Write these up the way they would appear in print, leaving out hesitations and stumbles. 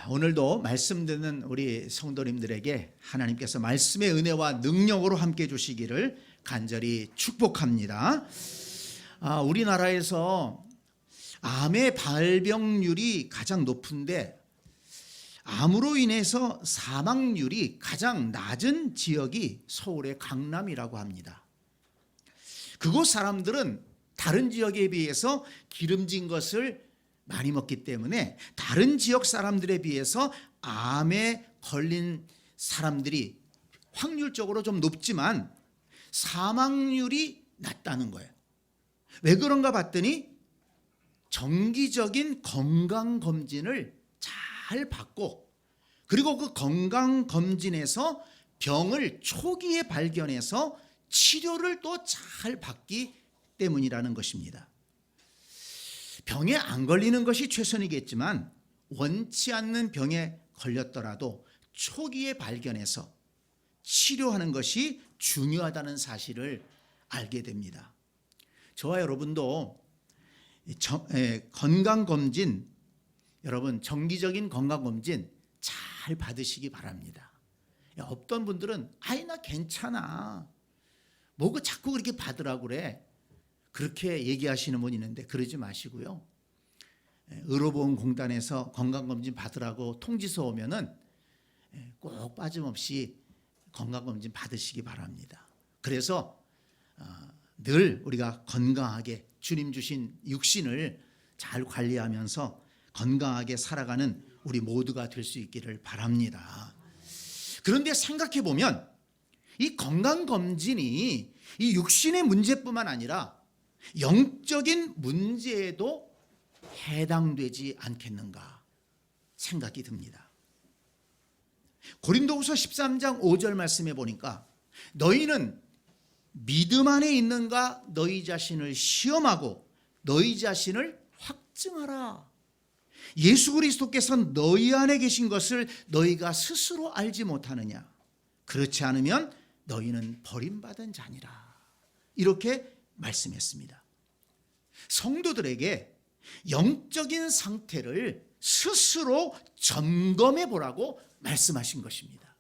오늘도 말씀 듣는 우리 성도님들에게 하나님께서 말씀의 은혜와 능력으로 함께 주시기를 간절히 축복합니다. 우리나라에서 암의 발병률이 가장 높은데 암으로 인해서 사망률이 가장 낮은 지역이 서울의 강남이라고 합니다. 그곳 사람들은 다른 지역에 비해서 기름진 것을 많이 먹기 때문에 다른 지역 사람들에 비해서 암에 걸린 사람들이 확률적으로 좀 높지만 사망률이 낮다는 거예요. 왜 그런가 봤더니 정기적인 건강검진을 잘 받고, 그리고 그 건강검진에서 병을 초기에 발견해서 치료를 또 잘 받기 때문이라는 것입니다. 병에 안 걸리는 것이 최선이겠지만 원치 않는 병에 걸렸더라도 초기에 발견해서 치료하는 것이 중요하다는 사실을 알게 됩니다. 저와 여러분도 건강검진, 여러분 정기적인 건강검진 잘 받으시기 바랍니다. 없던 분들은 나 괜찮아, 뭐고 자꾸 그렇게 받으라고 그래, 그렇게 얘기하시는 분이 있는데 그러지 마시고요. 의료보험공단에서 건강검진 받으라고 통지서 오면은 꼭 빠짐없이 건강검진 받으시기 바랍니다. 그래서 늘 우리가 건강하게 주님 주신 육신을 잘 관리하면서 건강하게 살아가는 우리 모두가 될 수 있기를 바랍니다. 그런데 생각해 보면 이 건강검진이 이 육신의 문제뿐만 아니라 영적인 문제에도 해당되지 않겠는가 생각이 듭니다. 고린도후서 13장 5절 말씀에 보니까 너희는 믿음 안에 있는가 너희 자신을 시험하고 너희 자신을 확증하라. 예수 그리스도께서 너희 안에 계신 것을 너희가 스스로 알지 못하느냐. 그렇지 않으면 너희는 버림받은 자니라. 이렇게 말씀했습니다. 성도들에게 영적인 상태를 스스로 점검해 보라고 말씀하신 것입니다.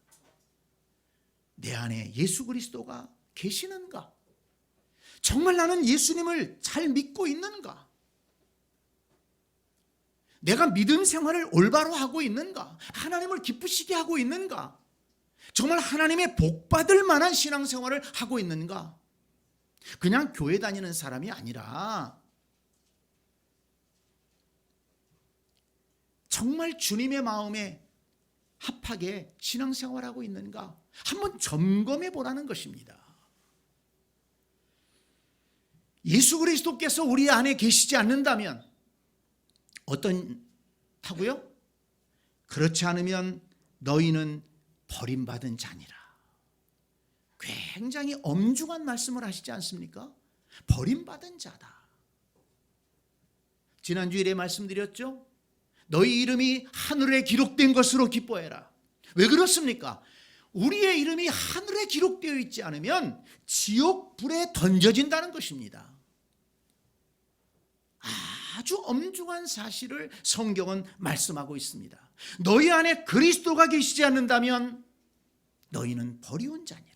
내 안에 예수 그리스도가 계시는가? 정말 나는 예수님을 잘 믿고 있는가? 내가 믿음 생활을 올바로 하고 있는가? 하나님을 기쁘시게 하고 있는가? 정말 하나님의 복 받을 만한 신앙생활을 하고 있는가? 그냥 교회 다니는 사람이 아니라 정말 주님의 마음에 합하게 신앙생활하고 있는가? 한번 점검해 보라는 것입니다. 예수 그리스도께서 우리 안에 계시지 않는다면 어떻다고요? 그렇지 않으면 너희는 버림받은 자니라. 굉장히 엄중한 말씀을 하시지 않습니까? 버림받은 자다. 지난주일에 말씀드렸죠? 너희 이름이 하늘에 기록된 것으로 기뻐해라. 왜 그렇습니까? 우리의 이름이 하늘에 기록되어 있지 않으면 지옥 불에 던져진다는 것입니다. 아주 엄중한 사실을 성경은 말씀하고 있습니다. 너희 안에 그리스도가 계시지 않는다면 너희는 버리운 자니라.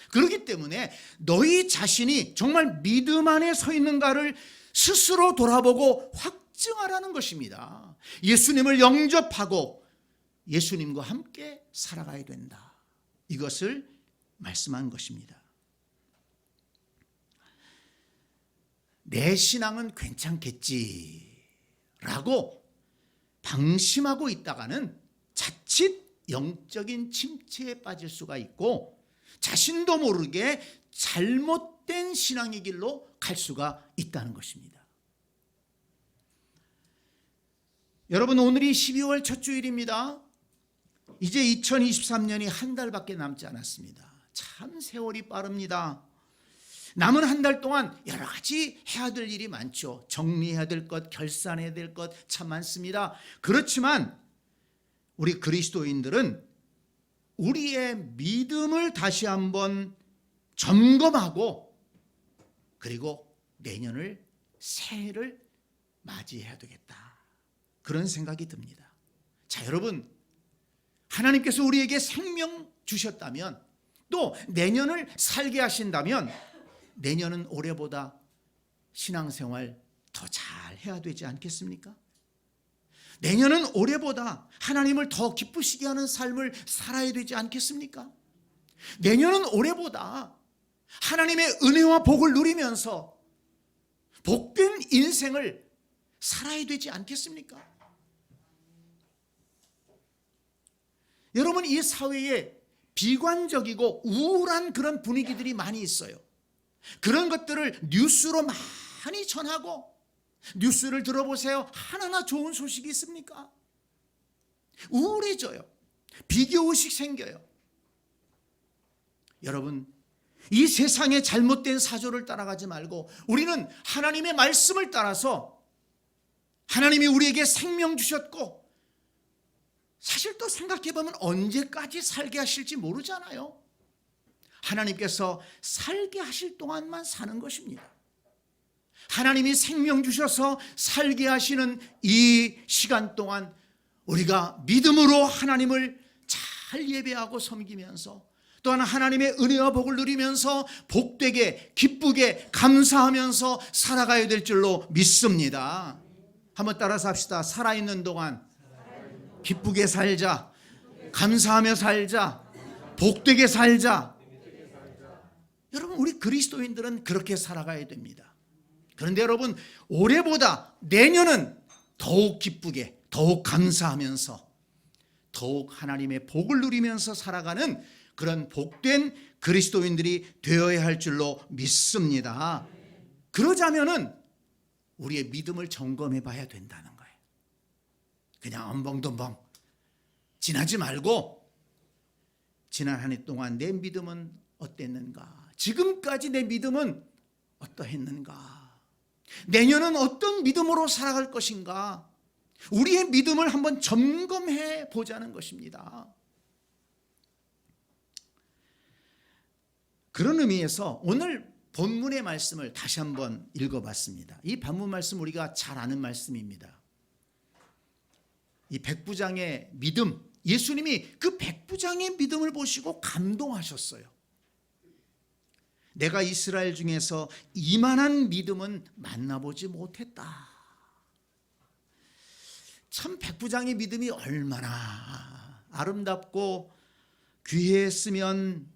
그렇기 때문에 너희 자신이 정말 믿음 안에 서 있는가를 스스로 돌아보고 확증하라는 것입니다. 예수님을 영접하고 예수님과 함께 살아가야 된다. 이것을 말씀한 것입니다. 내 신앙은 괜찮겠지라고 방심하고 있다가는 자칫 영적인 침체에 빠질 수가 있고 자신도 모르게 잘못된 신앙의 길로 갈 수가 있다는 것입니다. 여러분, 오늘이 12월 첫 주일입니다. 이제 2023년이 한 달밖에 남지 않았습니다. 참 세월이 빠릅니다. 남은 한 달 동안 여러 가지 해야 될 일이 많죠. 정리해야 될 것, 결산해야 될 것 참 많습니다. 그렇지만 우리 그리스도인들은 우리의 믿음을 다시 한번 점검하고 그리고 내년을 새해를 맞이해야 되겠다. 그런 생각이 듭니다. 자, 여러분, 하나님께서 우리에게 생명 주셨다면, 또 내년을 살게 하신다면 내년은 올해보다 신앙생활 더 잘 해야 되지 않겠습니까? 내년은 올해보다 하나님을 더 기쁘시게 하는 삶을 살아야 되지 않겠습니까? 내년은 올해보다 하나님의 은혜와 복을 누리면서 복된 인생을 살아야 되지 않겠습니까? 여러분, 이 사회에 비관적이고 우울한 그런 분위기들이 많이 있어요. 그런 것들을 뉴스로 많이 전하고, 뉴스를 들어보세요. 하나하나 좋은 소식이 있습니까? 우울해져요. 비교의식 생겨요. 여러분, 이 세상의 잘못된 사조를 따라가지 말고 우리는 하나님의 말씀을 따라서, 하나님이 우리에게 생명 주셨고, 사실 또 생각해보면 언제까지 살게 하실지 모르잖아요. 하나님께서 살게 하실 동안만 사는 것입니다. 하나님이 생명 주셔서 살게 하시는 이 시간 동안 우리가 믿음으로 하나님을 잘 예배하고 섬기면서, 또한 하나님의 은혜와 복을 누리면서 복되게 기쁘게 감사하면서 살아가야 될 줄로 믿습니다. 한번 따라서 합시다. 살아있는 동안 기쁘게 살자, 감사하며 살자, 복되게 살자. 여러분, 우리 그리스도인들은 그렇게 살아가야 됩니다. 그런데 여러분, 올해보다 내년은 더욱 기쁘게, 더욱 감사하면서, 더욱 하나님의 복을 누리면서 살아가는 그런 복된 그리스도인들이 되어야 할 줄로 믿습니다. 그러자면은 우리의 믿음을 점검해 봐야 된다는 거예요. 그냥 엄벙덤벙 지나지 말고, 지난 한 해 동안 내 믿음은 어땠는가? 지금까지 내 믿음은 어떠했는가? 내년은 어떤 믿음으로 살아갈 것인가? 우리의 믿음을 한번 점검해 보자는 것입니다. 그런 의미에서 오늘 본문의 말씀을 다시 한번 읽어봤습니다. 이 본문 말씀 우리가 잘 아는 말씀입니다. 이 백부장의 믿음, 예수님이 그 백부장의 믿음을 보시고 감동하셨어요. 내가 이스라엘 중에서 이만한 믿음은 만나보지 못했다. 참, 백부장의 믿음이 얼마나 아름답고 귀했으면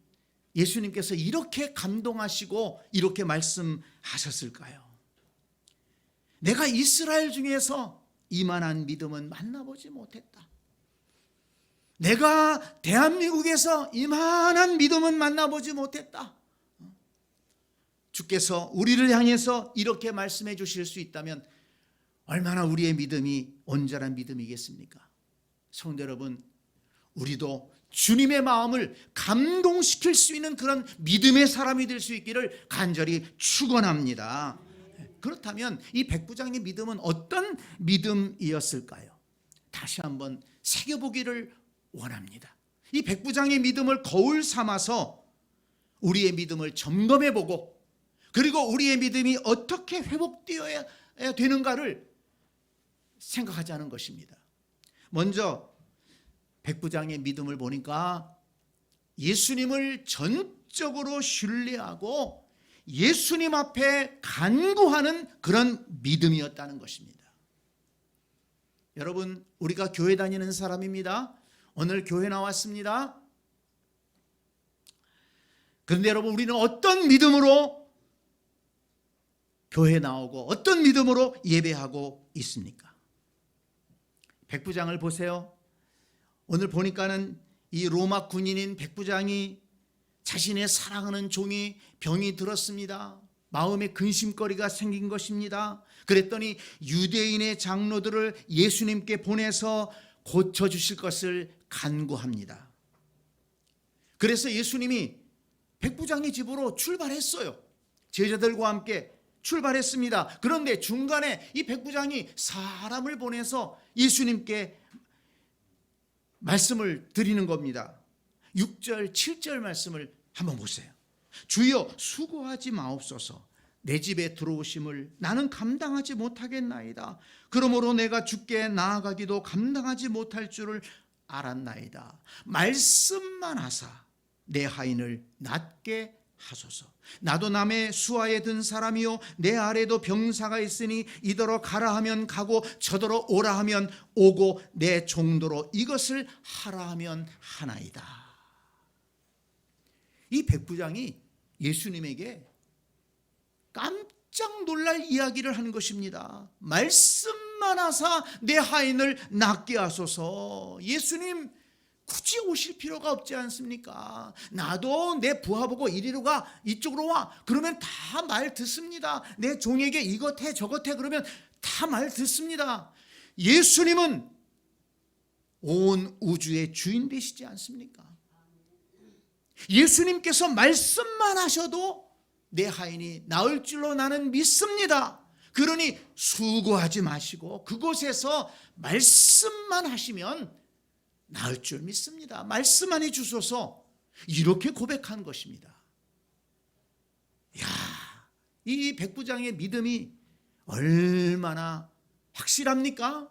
예수님께서 이렇게 감동하시고 이렇게 말씀하셨을까요? 내가 이스라엘 중에서 이만한 믿음은 만나보지 못했다. 내가 대한민국에서 이만한 믿음은 만나보지 못했다. 주께서 우리를 향해서 이렇게 말씀해 주실 수 있다면 얼마나 우리의 믿음이 온전한 믿음이겠습니까? 성도 여러분, 우리도 주님의 마음을 감동시킬 수 있는 그런 믿음의 사람이 될 수 있기를 간절히 축원합니다. 그렇다면 이 백부장의 믿음은 어떤 믿음이었을까요? 다시 한번 새겨보기를 원합니다. 이 백부장의 믿음을 거울 삼아서 우리의 믿음을 점검해보고, 그리고 우리의 믿음이 어떻게 회복되어야 되는가를 생각하자는 것입니다. 먼저 백부장의 믿음을 보니까 예수님을 전적으로 신뢰하고 예수님 앞에 간구하는 그런 믿음이었다는 것입니다. 여러분, 우리가 교회 다니는 사람입니다. 오늘 교회 나왔습니다. 그런데 여러분, 우리는 어떤 믿음으로 교회 나오고 어떤 믿음으로 예배하고 있습니까? 백부장을 보세요. 오늘 보니까는 이 로마 군인인 백부장이 자신의 사랑하는 종이 병이 들었습니다. 마음에 근심거리가 생긴 것입니다. 그랬더니 유대인의 장로들을 예수님께 보내서 고쳐주실 것을 간구합니다. 그래서 예수님이 백부장의 집으로 출발했어요. 제자들과 함께 출발했습니다. 그런데 중간에 이 백부장이 사람을 보내서 예수님께 말씀을 드리는 겁니다. 6절, 7절 말씀을 한번 보세요. 주여, 수고하지 마옵소서. 내 집에 들어오심을 나는 감당하지 못하겠나이다. 그러므로 내가 주께 나아가기도 감당하지 못할 줄을 알았나이다. 말씀만 하사 내 하인을 낫게 하소서. 나도 남의 수하에 든 사람이요 내 아래도 병사가 있으니 이더러 가라 하면 가고 저더러 오라 하면 오고 내 종도로 이것을 하라 하면 하나이다. 이 백부장이 예수님에게 깜짝 놀랄 이야기를 한 것입니다. 말씀만 하사 내 하인을 낫게 하소서. 예수님 굳이 오실 필요가 없지 않습니까? 나도 내 부하 보고 이리로 가, 이쪽으로 와, 그러면 다 말 듣습니다. 내 종에게 이것 해 저것 해 그러면 다 말 듣습니다. 예수님은 온 우주의 주인 되시지 않습니까? 예수님께서 말씀만 하셔도 내 하인이 나을 줄로 나는 믿습니다. 그러니 수고하지 마시고 그곳에서 말씀만 하시면 나을 줄 믿습니다. 말씀만 해주소서. 이렇게 고백한 것입니다. 야, 이 백부장의 믿음이 얼마나 확실합니까?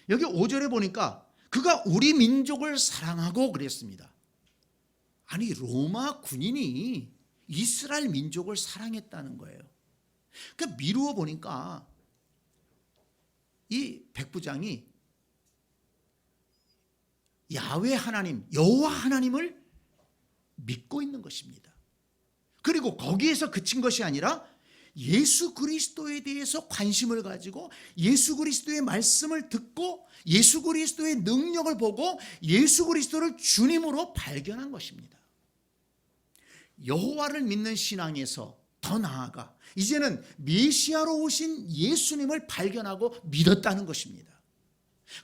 여기 5절에 보니까 그가 우리 민족을 사랑하고 그랬습니다. 아니, 로마 군인이 이스라엘 민족을 사랑했다는 거예요. 그러니까 미루어 보니까 이 백부장이 야훼 하나님, 여호와 하나님을 믿고 있는 것입니다. 그리고 거기에서 그친 것이 아니라 예수 그리스도에 대해서 관심을 가지고 예수 그리스도의 말씀을 듣고 예수 그리스도의 능력을 보고 예수 그리스도를 주님으로 발견한 것입니다. 여호와를 믿는 신앙에서 더 나아가 이제는 메시아로 오신 예수님을 발견하고 믿었다는 것입니다.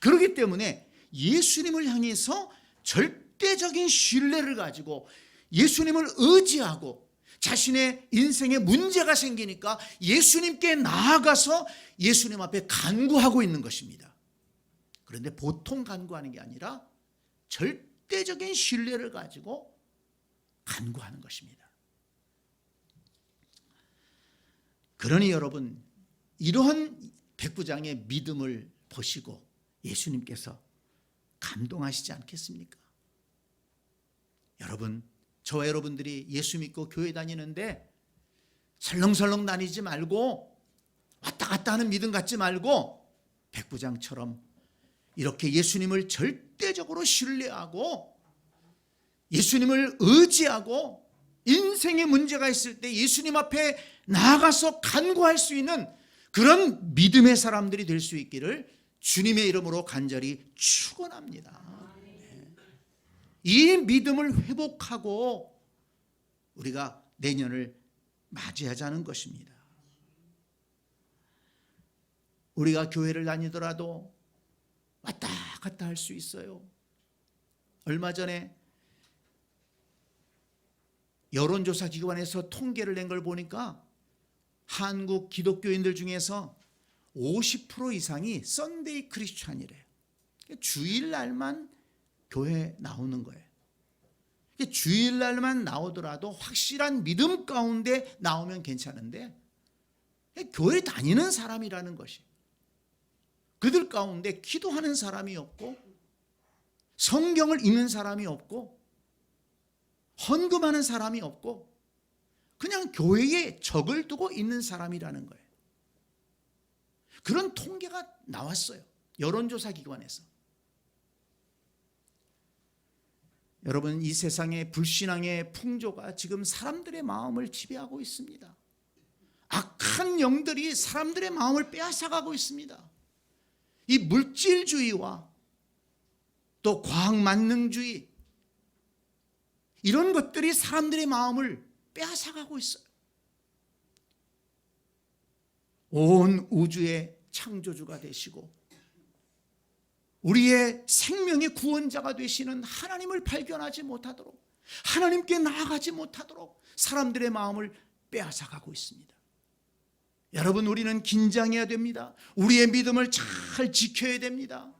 그렇기 때문에 예수님을 향해서 절대적인 신뢰를 가지고 예수님을 의지하고 자신의 인생에 문제가 생기니까 예수님께 나아가서 예수님 앞에 간구하고 있는 것입니다. 그런데 보통 간구하는 게 아니라 절대적인 신뢰를 가지고 간구하는 것입니다. 그러니 여러분, 이러한 백부장의 믿음을 보시고 예수님께서 감동하시지 않겠습니까? 여러분, 저와 여러분들이 예수 믿고 교회 다니는데 설렁설렁 다니지 말고 왔다 갔다 하는 믿음 갖지 말고 백부장처럼 이렇게 예수님을 절대적으로 신뢰하고 예수님을 의지하고 인생에 문제가 있을 때 예수님 앞에 나아가서 간구할 수 있는 그런 믿음의 사람들이 될 수 있기를 주님의 이름으로 간절히 축원합니다. 이 믿음을 회복하고 우리가 내년을 맞이하자는 것입니다. 우리가 교회를 다니더라도 왔다 갔다 할 수 있어요. 얼마 전에 여론조사 기관에서 통계를 낸 걸 보니까 한국 기독교인들 중에서 50% 이상이 썬데이 크리스찬이래요. 주일날만 교회 나오는 거예요. 주일날만 나오더라도 확실한 믿음 가운데 나오면 괜찮은데 교회 다니는 사람이라는 것이 그들 가운데 기도하는 사람이 없고 성경을 읽는 사람이 없고 헌금하는 사람이 없고 그냥 교회에 적을 두고 있는 사람이라는 거예요. 그런 통계가 나왔어요. 여론조사 기관에서. 여러분, 이 세상의 불신앙의 풍조가 지금 사람들의 마음을 지배하고 있습니다. 악한 영들이 사람들의 마음을 빼앗아가고 있습니다. 이 물질주의와 또 과학만능주의 이런 것들이 사람들의 마음을 빼앗아가고 있어요. 온 우주의 창조주가 되시고 우리의 생명의 구원자가 되시는 하나님을 발견하지 못하도록 하나님께 나아가지 못하도록 사람들의 마음을 빼앗아가고 있습니다. 여러분, 우리는 긴장해야 됩니다. 우리의 믿음을 잘 지켜야 됩니다.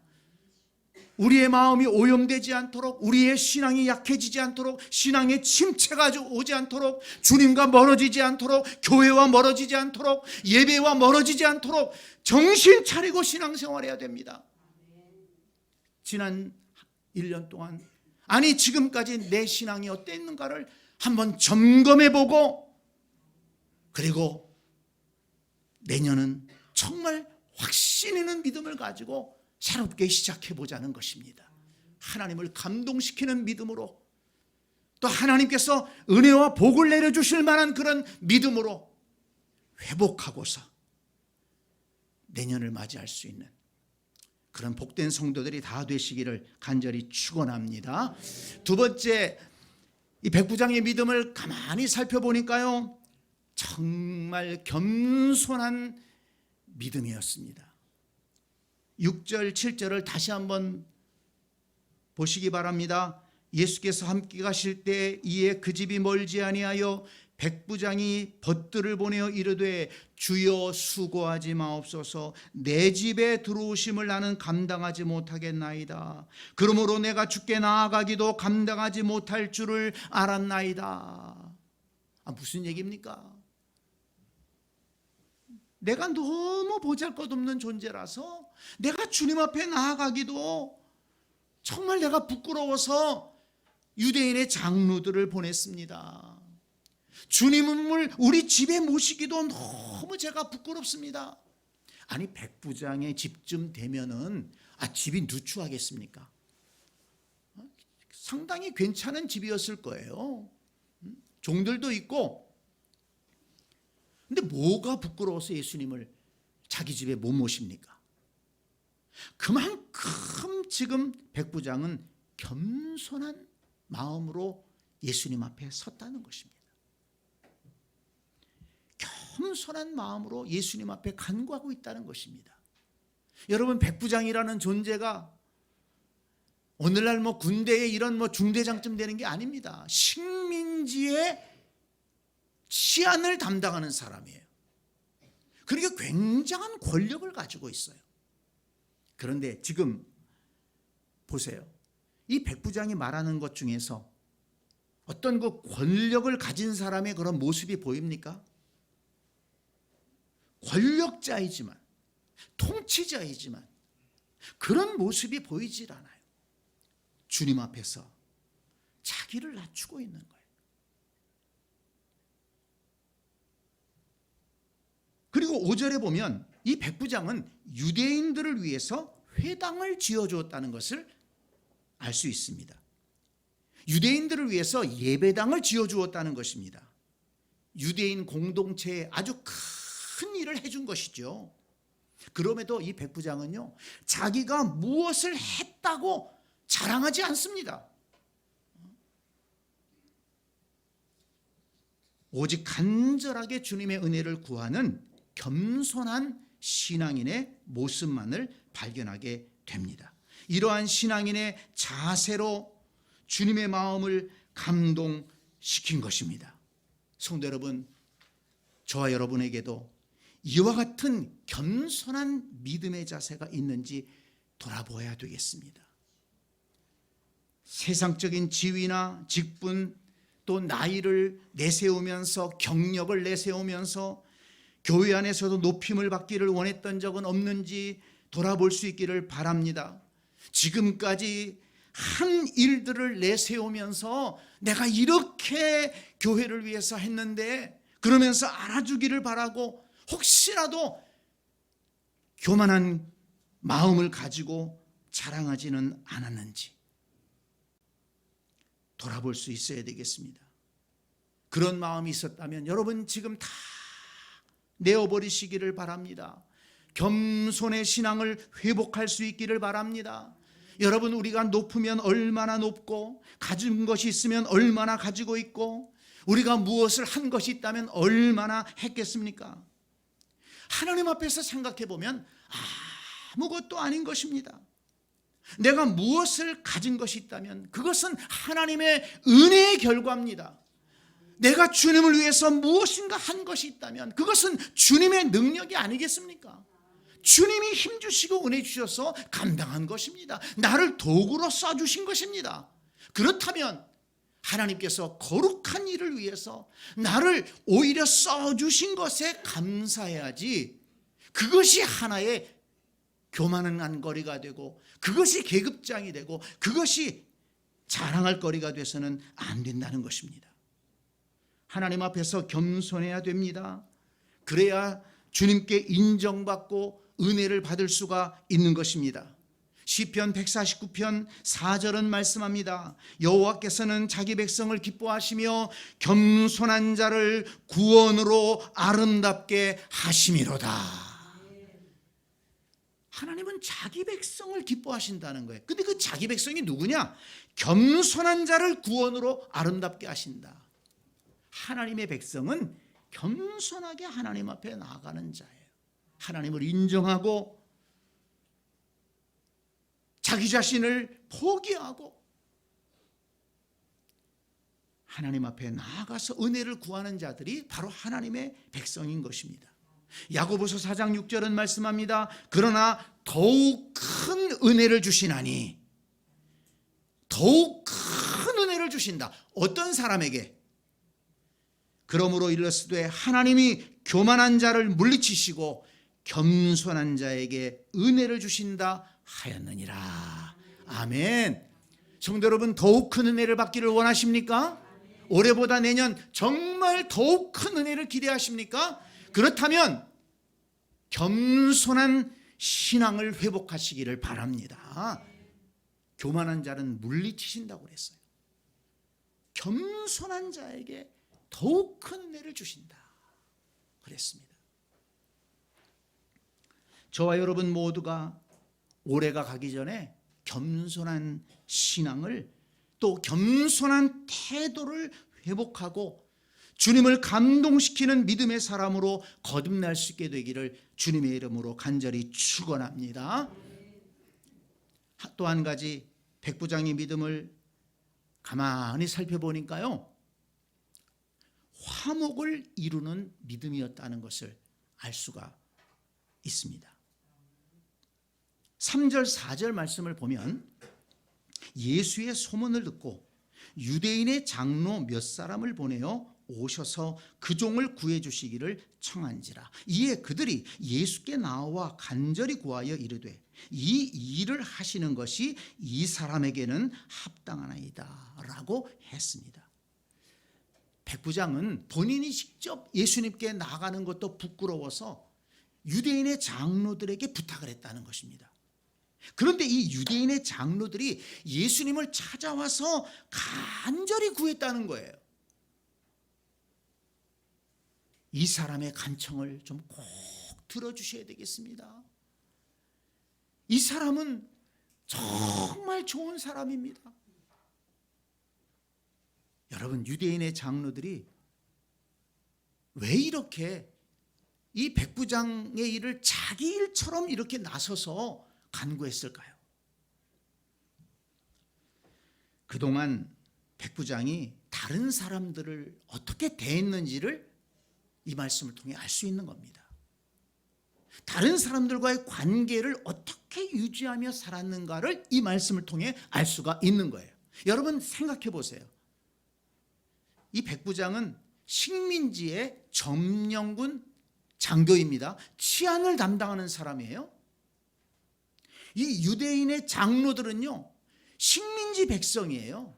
우리의 마음이 오염되지 않도록, 우리의 신앙이 약해지지 않도록, 신앙의 침체가 오지 않도록, 주님과 멀어지지 않도록, 교회와 멀어지지 않도록, 예배와 멀어지지 않도록 정신 차리고 신앙생활해야 됩니다. 지난 1년 동안, 아니 지금까지 내 신앙이 어땠는가를 한번 점검해보고, 그리고 내년은 정말 확신 있는 믿음을 가지고 새롭게 시작해보자는 것입니다. 하나님을 감동시키는 믿음으로, 또 하나님께서 은혜와 복을 내려주실 만한 그런 믿음으로 회복하고서 내년을 맞이할 수 있는 그런 복된 성도들이 다 되시기를 간절히 축원합니다. 두 번째, 이 백부장의 믿음을 가만히 살펴보니까요, 정말 겸손한 믿음이었습니다. 6절 7절을 다시 한번 보시기 바랍니다. 예수께서 함께 가실 때 이에 그 집이 멀지 아니하여 백부장이 벗들을 보내어 이르되 주여 수고하지 마옵소서, 내 집에 들어오심을 나는 감당하지 못하겠나이다. 그러므로 내가 주께 나아가기도 감당하지 못할 줄을 알았나이다. 무슨 얘기입니까? 내가 너무 보잘것없는 존재라서 내가 주님 앞에 나아가기도 정말 내가 부끄러워서 유대인의 장로들을 보냈습니다. 주님을 우리 집에 모시기도 너무 제가 부끄럽습니다. 아니 백부장의 집쯤 되면은 집이 누추하겠습니까? 상당히 괜찮은 집이었을 거예요. 종들도 있고. 근데 뭐가 부끄러워서 예수님을 자기 집에 못 모십니까? 그만큼 지금 백부장은 겸손한 마음으로 예수님 앞에 섰다는 것입니다. 겸손한 마음으로 예수님 앞에 간구하고 있다는 것입니다. 여러분, 백부장이라는 존재가 오늘날 군대에 이런 중대장쯤 되는 게 아닙니다. 식민지의 치안을 담당하는 사람이에요. 그러니까 굉장한 권력을 가지고 있어요. 그런데 지금 보세요. 이 백부장이 말하는 것 중에서 어떤 그 권력을 가진 사람의 그런 모습이 보입니까? 권력자이지만, 통치자이지만 그런 모습이 보이질 않아요. 주님 앞에서 자기를 낮추고 있는 거예요. 그리고 5절에 보면 이 백부장은 유대인들을 위해서 회당을 지어주었다는 것을 알 수 있습니다. 유대인들을 위해서 예배당을 지어주었다는 것입니다. 유대인 공동체에 아주 큰 일을 해준 것이죠. 그럼에도 이 백부장은요, 자기가 무엇을 했다고 자랑하지 않습니다. 오직 간절하게 주님의 은혜를 구하는 겸손한 신앙인의 모습만을 발견하게 됩니다. 이러한 신앙인의 자세로 주님의 마음을 감동시킨 것입니다. 성도 여러분, 저와 여러분에게도 이와 같은 겸손한 믿음의 자세가 있는지 돌아보아야 되겠습니다. 세상적인 지위나 직분, 또 나이를 내세우면서, 경력을 내세우면서 교회 안에서도 높임을 받기를 원했던 적은 없는지 돌아볼 수 있기를 바랍니다. 지금까지 한 일들을 내세우면서 내가 이렇게 교회를 위해서 했는데, 그러면서 알아주기를 바라고 혹시라도 교만한 마음을 가지고 자랑하지는 않았는지 돌아볼 수 있어야 되겠습니다. 그런 마음이 있었다면 여러분 지금 다 내어버리시기를 바랍니다. 겸손의 신앙을 회복할 수 있기를 바랍니다. 여러분, 우리가 높으면 얼마나 높고, 가진 것이 있으면 얼마나 가지고 있고, 우리가 무엇을 한 것이 있다면 얼마나 했겠습니까? 하나님 앞에서 생각해 보면 아무것도 아닌 것입니다. 내가 무엇을 가진 것이 있다면 그것은 하나님의 은혜의 결과입니다. 내가 주님을 위해서 무엇인가 한 것이 있다면 그것은 주님의 능력이 아니겠습니까? 주님이 힘주시고 은혜 주셔서 감당한 것입니다. 나를 도구로 써주신 것입니다. 그렇다면 하나님께서 거룩한 일을 위해서 나를 오히려 써주신 것에 감사해야지, 그것이 하나의 교만한 거리가 되고 그것이 계급장이 되고 그것이 자랑할 거리가 돼서는 안 된다는 것입니다. 하나님 앞에서 겸손해야 됩니다. 그래야 주님께 인정받고 은혜를 받을 수가 있는 것입니다. 시편 149편 4절은 말씀합니다. 여호와께서는 자기 백성을 기뻐하시며 겸손한 자를 구원으로 아름답게 하심이로다. 하나님은 자기 백성을 기뻐하신다는 거예요. 근데 그 자기 백성이 누구냐? 겸손한 자를 구원으로 아름답게 하신다. 하나님의 백성은 겸손하게 하나님 앞에 나아가는 자예요. 하나님을 인정하고 자기 자신을 포기하고 하나님 앞에 나아가서 은혜를 구하는 자들이 바로 하나님의 백성인 것입니다. 야고보서 4장 6절은 말씀합니다. 그러나 더욱 큰 은혜를 주시나니, 더욱 큰 은혜를 주신다. 어떤 사람에게? 그러므로 일렀으되 하나님이 교만한 자를 물리치시고 겸손한 자에게 은혜를 주신다 하였느니라. 아멘. 성도 여러분, 더욱 큰 은혜를 받기를 원하십니까? 올해보다 내년 정말 더욱 큰 은혜를 기대하십니까? 그렇다면 겸손한 신앙을 회복하시기를 바랍니다. 교만한 자는 물리치신다고 그랬어요. 겸손한 자에게 더욱 큰 은혜를 주신다 그랬습니다. 저와 여러분 모두가 올해가 가기 전에 겸손한 신앙을, 또 겸손한 태도를 회복하고 주님을 감동시키는 믿음의 사람으로 거듭날 수 있게 되기를 주님의 이름으로 간절히 축원합니다. 또 한 가지, 백부장의 믿음을 가만히 살펴보니까요, 화목을 이루는 믿음이었다는 것을 알 수가 있습니다. 3절 4절 말씀을 보면 예수의 소문을 듣고 유대인의 장로 몇 사람을 보내어 오셔서 그 종을 구해 주시기를 청한지라. 이에 그들이 예수께 나와 간절히 구하여 이르되 이 일을 하시는 것이 이 사람에게는 합당하나이다 라고 했습니다. 백부장은 본인이 직접 예수님께 나가는 것도 부끄러워서 유대인의 장로들에게 부탁을 했다는 것입니다. 그런데 이 유대인의 장로들이 예수님을 찾아와서 간절히 구했다는 거예요. 이 사람의 간청을 좀 꼭 들어주셔야 되겠습니다. 이 사람은 정말 좋은 사람입니다. 여러분, 유대인의 장로들이 왜 이렇게 이 백부장의 일을 자기 일처럼 이렇게 나서서 간구했을까요? 그동안 백부장이 다른 사람들을 어떻게 대했는지를 이 말씀을 통해 알 수 있는 겁니다. 다른 사람들과의 관계를 어떻게 유지하며 살았는가를 이 말씀을 통해 알 수가 있는 거예요. 여러분 생각해 보세요. 이 백부장은 식민지의 점령군 장교입니다. 치안을 담당하는 사람이에요. 이 유대인의 장로들은요, 식민지 백성이에요.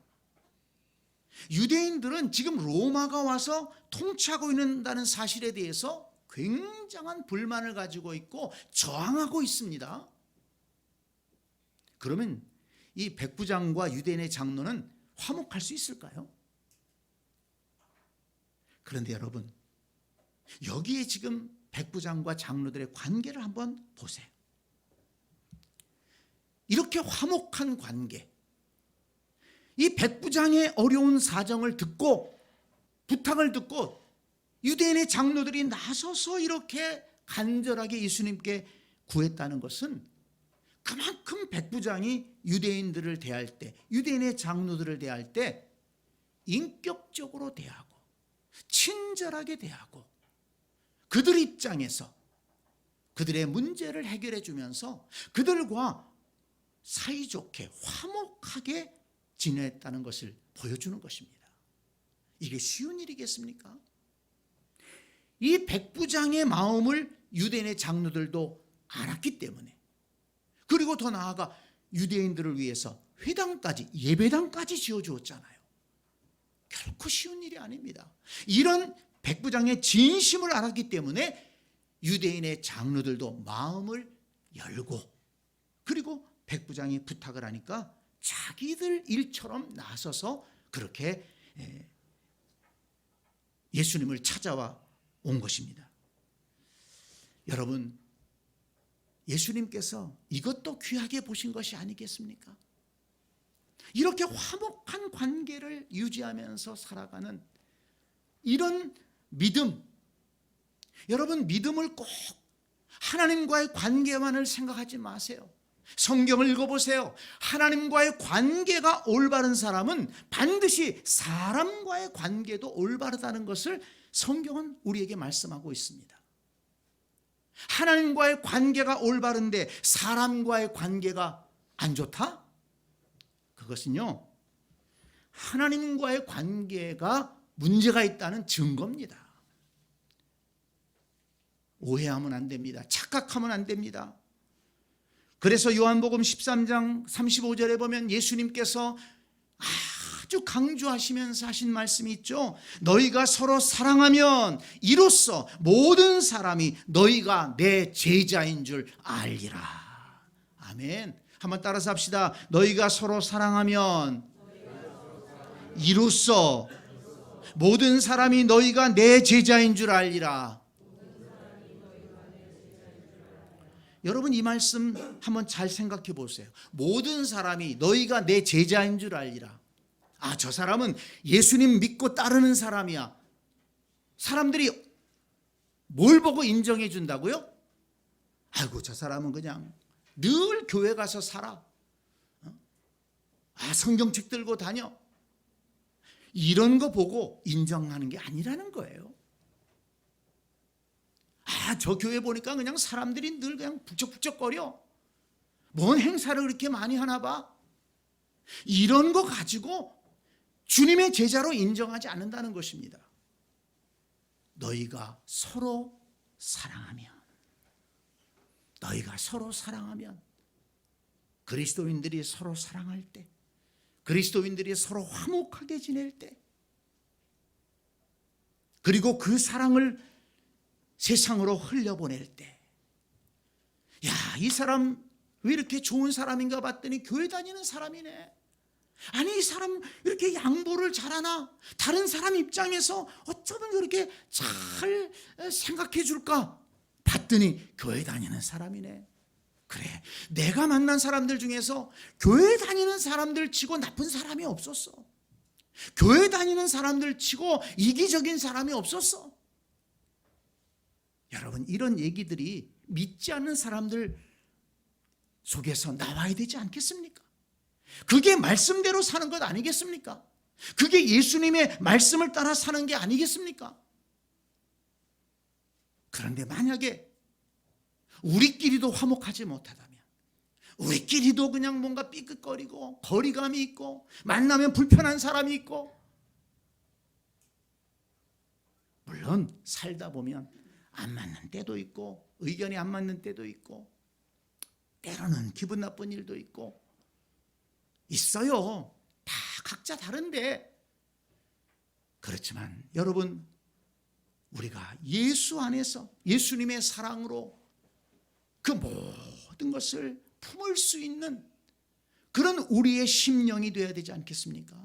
유대인들은 지금 로마가 와서 통치하고 있다는 사실에 대해서 굉장한 불만을 가지고 있고 저항하고 있습니다. 그러면 이 백부장과 유대인의 장로는 화목할 수 있을까요? 그런데 여러분, 여기에 지금 백부장과 장로들의 관계를 한번 보세요. 이렇게 화목한 관계, 이 백부장의 어려운 사정을 듣고 부탁을 듣고 유대인의 장로들이 나서서 이렇게 간절하게 예수님께 구했다는 것은 그만큼 백부장이 유대인들을 대할 때, 유대인의 장로들을 대할 때 인격적으로 대하고 친절하게 대하고 그들 입장에서 그들의 문제를 해결해 주면서 그들과 사이좋게 화목하게 지냈다는 것을 보여주는 것입니다. 이게 쉬운 일이겠습니까? 이 백부장의 마음을 유대인의 장로들도 알았기 때문에, 그리고 더 나아가 유대인들을 위해서 회당까지, 예배당까지 지어주었잖아요. 결코 쉬운 일이 아닙니다. 이런 백부장의 진심을 알았기 때문에 유대인의 장로들도 마음을 열고, 그리고 백부장이 부탁을 하니까 자기들 일처럼 나서서 그렇게 예수님을 찾아와 온 것입니다. 여러분, 예수님께서 이것도 귀하게 보신 것이 아니겠습니까? 이렇게 화목한 관계를 유지하면서 살아가는 이런 믿음, 여러분, 믿음을 꼭 하나님과의 관계만을 생각하지 마세요. 성경을 읽어보세요. 하나님과의 관계가 올바른 사람은 반드시 사람과의 관계도 올바르다는 것을 성경은 우리에게 말씀하고 있습니다. 하나님과의 관계가 올바른데 사람과의 관계가 안 좋다? 그것은요, 하나님과의 관계가 문제가 있다는 증거입니다. 오해하면 안 됩니다. 착각하면 안 됩니다. 그래서 요한복음 13장 35절에 보면 예수님께서 아주 강조하시면서 하신 말씀이 있죠. 너희가 서로 사랑하면 이로써 모든 사람이 너희가 내 제자인 줄 알리라. 아멘. 한번 따라서 합시다. 너희가 서로 사랑하면 이로써 모든 사람이 너희가 내 제자인 줄 알리라. 여러분, 이 말씀 한번 잘 생각해 보세요. 모든 사람이 너희가 내 제자인 줄 알리라. 아, 저 사람은 예수님 믿고 따르는 사람이야. 사람들이 뭘 보고 인정해 준다고요? 아이고, 저 사람은 그냥 늘 교회 가서 살아. 아, 성경책 들고 다녀. 이런 거 보고 인정하는 게 아니라는 거예요. 아, 저 교회 보니까 그냥 사람들이 늘 그냥 북적북적거려. 뭔 행사를 그렇게 많이 하나 봐. 이런 거 가지고 주님의 제자로 인정하지 않는다는 것입니다. 너희가 서로 사랑하면, 너희가 서로 사랑하면, 그리스도인들이 서로 사랑할 때, 그리스도인들이 서로 화목하게 지낼 때, 그리고 그 사랑을 세상으로 흘려보낼 때, 야, 이 사람 왜 이렇게 좋은 사람인가 봤더니 교회 다니는 사람이네. 아니, 이 사람 이렇게 양보를 잘하나? 다른 사람 입장에서 어쩌면 그렇게 잘 생각해 줄까? 봤더니 교회 다니는 사람이네. 그래, 내가 만난 사람들 중에서 교회 다니는 사람들 치고 나쁜 사람이 없었어. 교회 다니는 사람들 치고 이기적인 사람이 없었어. 여러분, 이런 얘기들이 믿지 않는 사람들 속에서 나와야 되지 않겠습니까? 그게 말씀대로 사는 것 아니겠습니까? 그게 예수님의 말씀을 따라 사는 게 아니겠습니까? 그런데 만약에 우리끼리도 화목하지 못하다면, 우리끼리도 그냥 뭔가 삐끗거리고 거리감이 있고 만나면 불편한 사람이 있고, 물론 살다 보면 안 맞는 때도 있고 의견이 안 맞는 때도 있고 때로는 기분 나쁜 일도 있고 있어요. 다 각자 다른데, 그렇지만 여러분, 우리가 예수 안에서 예수님의 사랑으로 그 모든 것을 품을 수 있는 그런 우리의 심령이 되어야 되지 않겠습니까?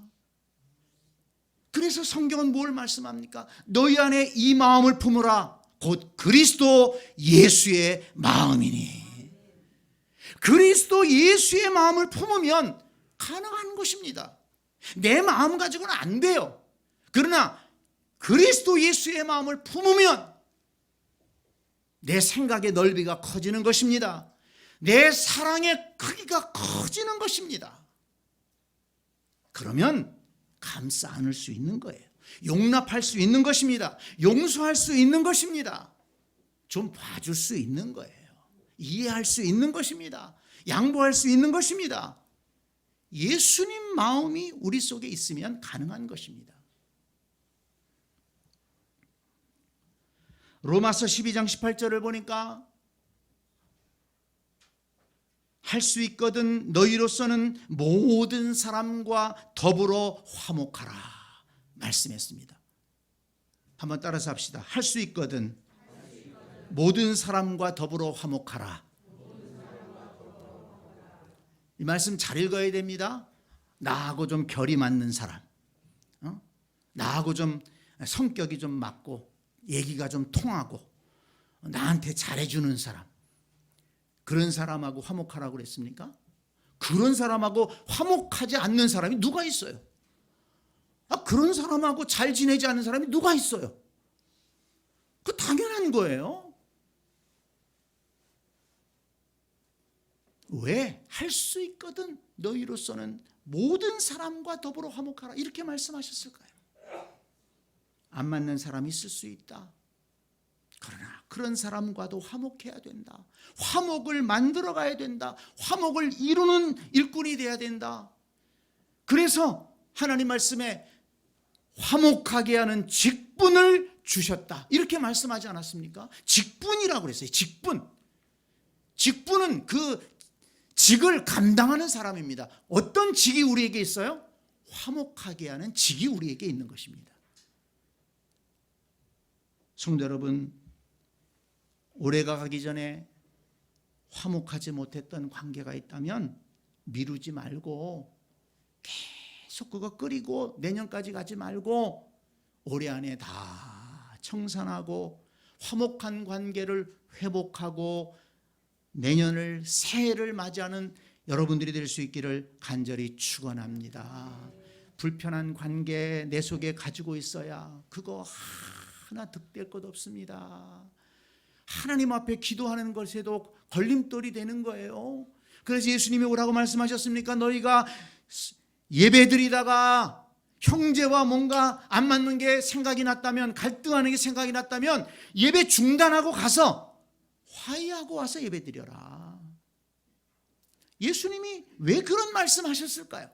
그래서 성경은 뭘 말씀합니까? 너희 안에 이 마음을 품으라. 곧 그리스도 예수의 마음이니. 그리스도 예수의 마음을 품으면 가능한 것입니다. 내 마음 가지고는 안 돼요. 그러나 그리스도 예수의 마음을 품으면 내 생각의 넓이가 커지는 것입니다. 내 사랑의 크기가 커지는 것입니다. 그러면 감싸 안을 수 있는 거예요. 용납할 수 있는 것입니다. 용서할 수 있는 것입니다. 좀 봐줄 수 있는 거예요. 이해할 수 있는 것입니다. 양보할 수 있는 것입니다. 예수님 마음이 우리 속에 있으면 가능한 것입니다. 로마서 12장 18절을 보니까 할 수 있거든 너희로서는 모든 사람과 더불어 화목하라 말씀했습니다. 한번 따라서 합시다. 할 수 있거든 모든 사람과 더불어 화목하라. 이 말씀 잘 읽어야 됩니다. 나하고 좀 결이 맞는 사람, 나하고 좀 성격이 좀 맞고 얘기가 좀 통하고 나한테 잘해주는 사람, 그런 사람하고 화목하라고 그랬습니까? 그런 사람하고 화목하지 않는 사람이 누가 있어요? 그런 사람하고 잘 지내지 않는 사람이 누가 있어요? 그 당연한 거예요. 왜? 할 수 있거든 너희로서는 모든 사람과 더불어 화목하라 이렇게 말씀하셨을까요? 안 맞는 사람이 있을 수 있다. 그러나 그런 사람과도 화목해야 된다. 화목을 만들어 가야 된다. 화목을 이루는 일꾼이 돼야 된다. 그래서 하나님 말씀에 화목하게 하는 직분을 주셨다 이렇게 말씀하지 않았습니까? 직분이라고 그랬어요. 직분은 그 직을 감당하는 사람입니다. 어떤 직이 우리에게 있어요? 화목하게 하는 직이 우리에게 있는 것입니다. 성도 여러분, 올해가 가기 전에 화목하지 못했던 관계가 있다면 미루지 말고 계속 그거 끓이고 내년까지 가지 말고 올해 안에 다 청산하고 화목한 관계를 회복하고 내년을 새해를 맞이하는 여러분들이 될 수 있기를 간절히 축원합니다. 불편한 관계 내 속에 가지고 있어야 그거 하나 득될 것 없습니다. 하나님 앞에 기도하는 것에도 걸림돌이 되는 거예요. 그래서 예수님이 오라고 말씀하셨습니까? 너희가 예배드리다가 형제와 뭔가 안 맞는 게 생각이 났다면, 갈등하는 게 생각이 났다면 예배 중단하고 가서 화해하고 와서 예배드려라. 예수님이 왜 그런 말씀하셨을까요?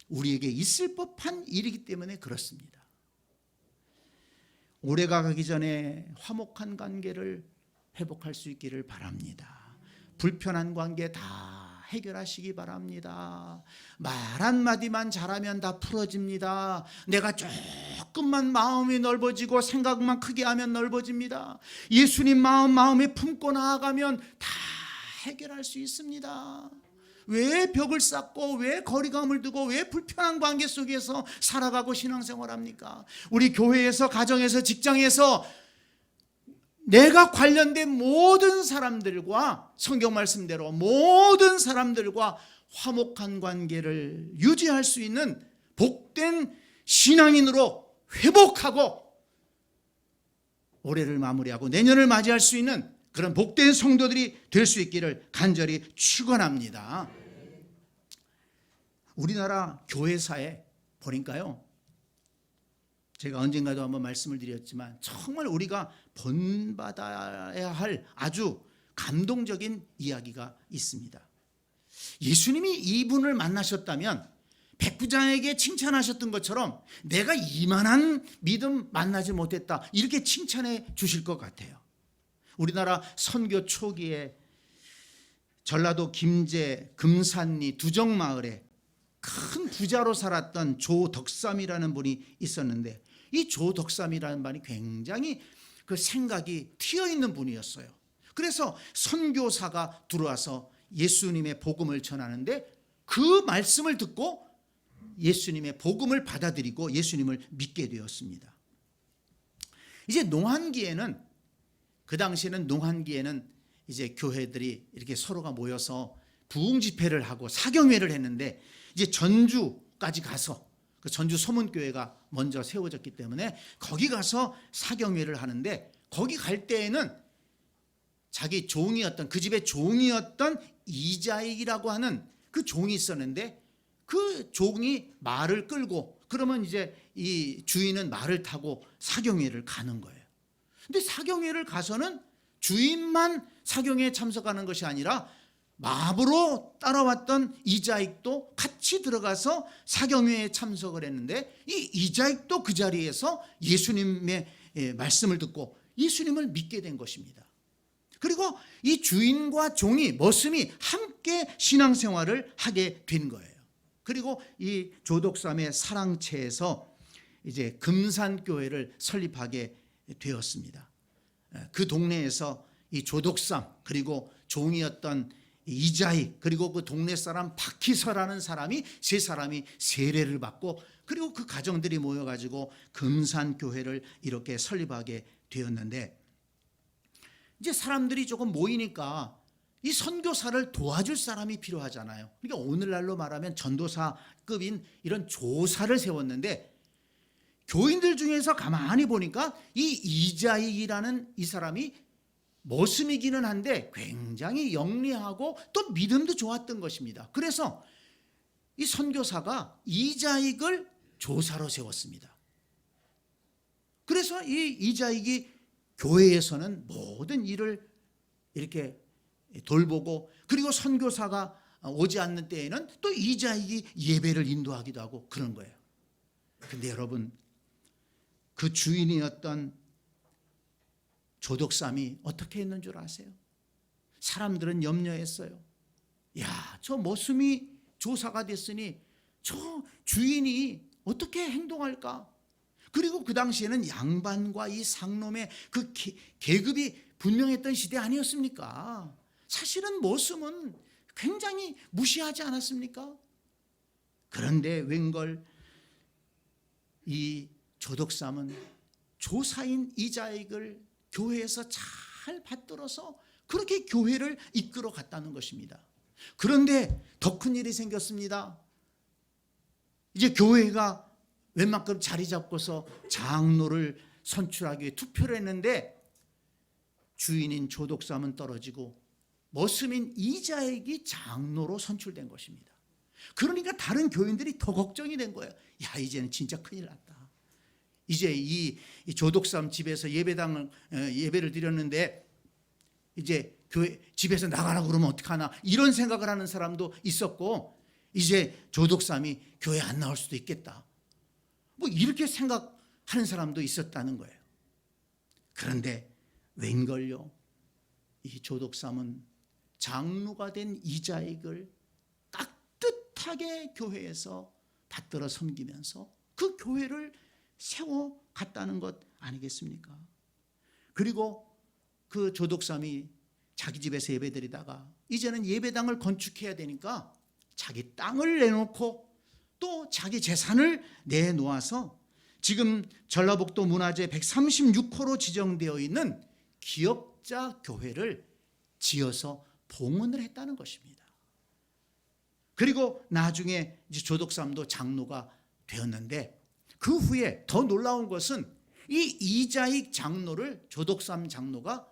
우리에게 있을 법한 일이기 때문에 그렇습니다. 올해가 가기 전에 화목한 관계를 회복할 수 있기를 바랍니다. 불편한 관계 다 해결하시기 바랍니다. 말 한마디만 잘하면 다 풀어집니다. 내가 조금만 마음이 넓어지고 생각만 크게 하면 넓어집니다. 예수님 마음에 품고 나아가면 다 해결할 수 있습니다. 왜 벽을 쌓고 왜 거리감을 두고 왜 불편한 관계 속에서 살아가고 신앙생활합니까? 우리 교회에서, 가정에서, 직장에서 내가 관련된 모든 사람들과, 성경 말씀대로 모든 사람들과 화목한 관계를 유지할 수 있는 복된 신앙인으로 회복하고 올해를 마무리하고 내년을 맞이할 수 있는 그런 복된 성도들이 될 수 있기를 간절히 축원합니다. 우리나라 교회사에 보니까요, 제가 언젠가도 한번 말씀을 드렸지만 정말 우리가 본받아야 할 아주 감동적인 이야기가 있습니다. 예수님이 이분을 만나셨다면 백부장에게 칭찬하셨던 것처럼 내가 이만한 믿음 만나지 못했다 이렇게 칭찬해 주실 것 같아요. 우리나라 선교 초기에 전라도 김제 금산리 두정마을에 큰 부자로 살았던 조덕삼이라는 분이 있었는데, 이 조덕삼이라는 분이 굉장히 그 생각이 튀어있는 분이었어요. 그래서 선교사가 들어와서 예수님의 복음을 전하는데 그 말씀을 듣고 예수님의 복음을 받아들이고 예수님을 믿게 되었습니다. 이제 농한기에는, 그 당시에는 농한기에는 이제 교회들이 이렇게 서로가 모여서 부흥 집회를 하고 사경회를 했는데, 이제 전주까지 가서, 그 전주 소문교회가 먼저 세워졌기 때문에 거기 가서 사경회를 하는데, 거기 갈 때에는 자기 종이었던, 그 집의 종이었던 이자익이라고 하는 그 종이 있었는데, 그 종이 말을 끌고, 그러면 이제 이 주인은 말을 타고 사경회를 가는 거예요. 근데 사경회를 가서는 주인만 사경회에 참석하는 것이 아니라 마부로 따라왔던 이자익도 같이 들어가서 사경회에 참석을 했는데, 이 이자익도 그 자리에서 예수님의 말씀을 듣고 예수님을 믿게 된 것입니다. 그리고 이 주인과 종이 머슴이 함께 신앙생활을 하게 된 거예요. 그리고 이 조독삼의 사랑채에서 이제 금산교회를 설립하게 되었습니다. 그 동네에서 이 조독삼, 그리고 종이었던 이자익, 그리고 그 동네 사람 박희서라는 사람이 세 사람이 세례를 받고, 그리고 그 가정들이 모여가지고 금산교회를 이렇게 설립하게 되었는데, 이제 사람들이 조금 모이니까 이 선교사를 도와줄 사람이 필요하잖아요. 그러니까 오늘날로 말하면 전도사급인 이런 조사를 세웠는데, 교인들 중에서 가만히 보니까 이 이자익이라는 이 사람이 머슴이기는 한데 굉장히 영리하고 또 믿음도 좋았던 것입니다. 그래서 이 선교사가 이자익을 조사로 세웠습니다. 그래서 이 이자익이 교회에서는 모든 일을 이렇게 돌보고, 그리고 선교사가 오지 않는 때에는 또 이자익이 예배를 인도하기도 하고 그런 거예요. 근데 여러분, 그 주인이었던 조독삼이 어떻게 했는 줄 아세요? 사람들은 염려했어요. 야, 저 머슴이 조사가 됐으니 저 주인이 어떻게 행동할까? 그리고 그 당시에는 양반과 이 상놈의 그 계급이 분명했던 시대 아니었습니까? 사실은 머슴은 굉장히 무시하지 않았습니까? 그런데 웬걸 이 조독삼은 조사인 이자익을 교회에서 잘 받들어서 그렇게 교회를 이끌어 갔다는 것입니다. 그런데 더 큰 일이 생겼습니다. 이제 교회가 웬만큼 자리 잡고서 장로를 선출하기 위해 투표를 했는데, 주인인 조독삼은 떨어지고 머슴인 이자익이 장로로 선출된 것입니다. 그러니까 다른 교인들이 더 걱정이 된 거예요. 야, 이제는 진짜 큰일 났다. 이제 이 조독삼 집에서 예배를 드렸는데 이제 교회 집에서 나가라고 그러면 어떡하나, 이런 생각을 하는 사람도 있었고, 이제 조독삼이 교회 안 나올 수도 있겠다, 뭐 이렇게 생각하는 사람도 있었다는 거예요. 그런데 웬걸요, 이 조독삼은 장로가 된 이자익을 따뜻하게 교회에서 받들어 섬기면서 그 교회를 세워갔다는 것 아니겠습니까? 그리고 그 조독삼이 자기 집에서 예배드리다가 이제는 예배당을 건축해야 되니까 자기 땅을 내놓고 또 자기 재산을 내놓아서 지금 전라북도 문화재 136호로 지정되어 있는 기역자 교회를 지어서 봉헌을 했다는 것입니다. 그리고 나중에 이제 조독삼도 장로가 되었는데, 그 후에 더 놀라운 것은 이 이자익 장로를 조독삼 장로가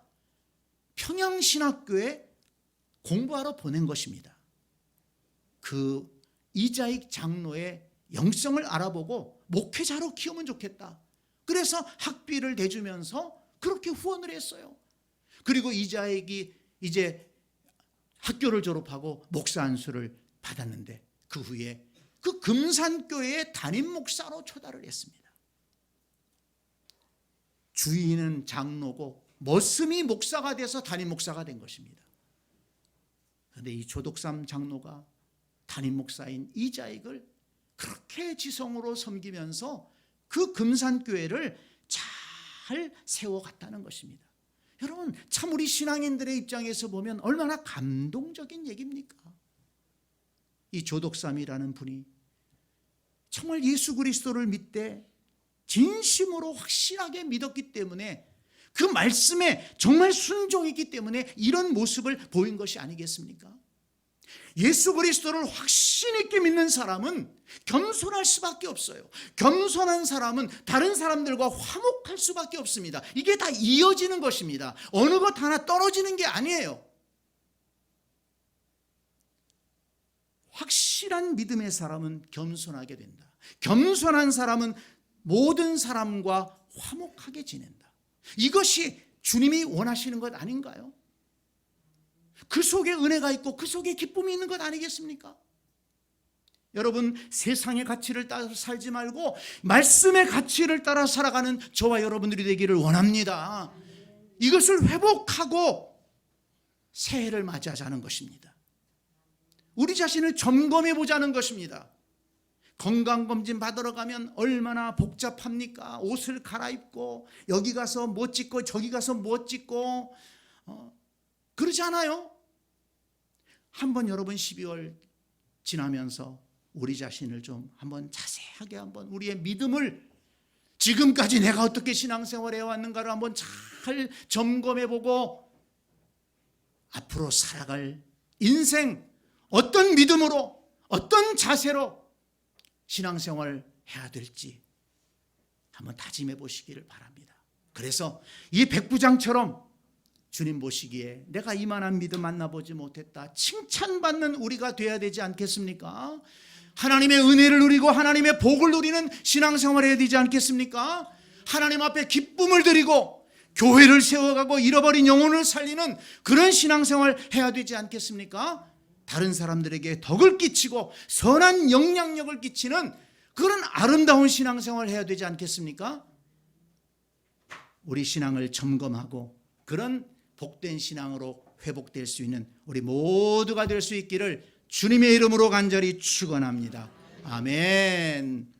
평양신학교에 공부하러 보낸 것입니다. 그 이자익 장로의 영성을 알아보고 목회자로 키우면 좋겠다. 그래서 학비를 대주면서 그렇게 후원을 했어요. 그리고 이자익이 이제 학교를 졸업하고 목사 안수를 받았는데, 그 후에 그 금산교회의 담임 목사로 초대를 했습니다. 주인은 장로고 머슴이 목사가 돼서 담임 목사가 된 것입니다. 그런데 이 조독삼 장로가 담임 목사인 이자익을 그렇게 지성으로 섬기면서 그 금산교회를 잘 세워갔다는 것입니다. 여러분, 참 우리 신앙인들의 입장에서 보면 얼마나 감동적인 얘기입니까? 이 조독삼이라는 분이 정말 예수 그리스도를 믿되 진심으로 확실하게 믿었기 때문에, 그 말씀에 정말 순종했기 때문에 이런 모습을 보인 것이 아니겠습니까? 예수 그리스도를 확신 있게 믿는 사람은 겸손할 수밖에 없어요. 겸손한 사람은 다른 사람들과 화목할 수밖에 없습니다. 이게 다 이어지는 것입니다. 어느 것 하나 떨어지는 게 아니에요. 확실한 믿음의 사람은 겸손하게 된다. 겸손한 사람은 모든 사람과 화목하게 지낸다. 이것이 주님이 원하시는 것 아닌가요? 그 속에 은혜가 있고 그 속에 기쁨이 있는 것 아니겠습니까? 여러분, 세상의 가치를 따라 살지 말고 말씀의 가치를 따라 살아가는 저와 여러분들이 되기를 원합니다. 이것을 회복하고 새해를 맞이하자는 것입니다. 우리 자신을 점검해 보자는 것입니다. 건강검진 받으러 가면 얼마나 복잡합니까? 옷을 갈아입고 여기 가서 뭐 찍고 저기 가서 뭐 찍고 그러지 않아요? 한번 여러분 12월 지나면서 우리 자신을 좀 한번 자세하게 한번 우리의 믿음을 지금까지 내가 어떻게 신앙생활 해왔는가를 한번 잘 점검해보고 앞으로 살아갈 인생 어떤 믿음으로 어떤 자세로 신앙생활 해야 될지 한번 다짐해 보시기를 바랍니다. 그래서 이 백부장처럼 주님 보시기에 내가 이만한 믿음 만나보지 못했다 칭찬받는 우리가 돼야 되지 않겠습니까? 하나님의 은혜를 누리고 하나님의 복을 누리는 신앙생활 해야 되지 않겠습니까? 하나님 앞에 기쁨을 드리고 교회를 세워가고 잃어버린 영혼을 살리는 그런 신앙생활 해야 되지 않겠습니까? 다른 사람들에게 덕을 끼치고 선한 영향력을 끼치는 그런 아름다운 신앙생활 해야 되지 않겠습니까? 우리 신앙을 점검하고 그런 복된 신앙으로 회복될 수 있는 우리 모두가 될 수 있기를 주님의 이름으로 간절히 축원합니다. 아멘.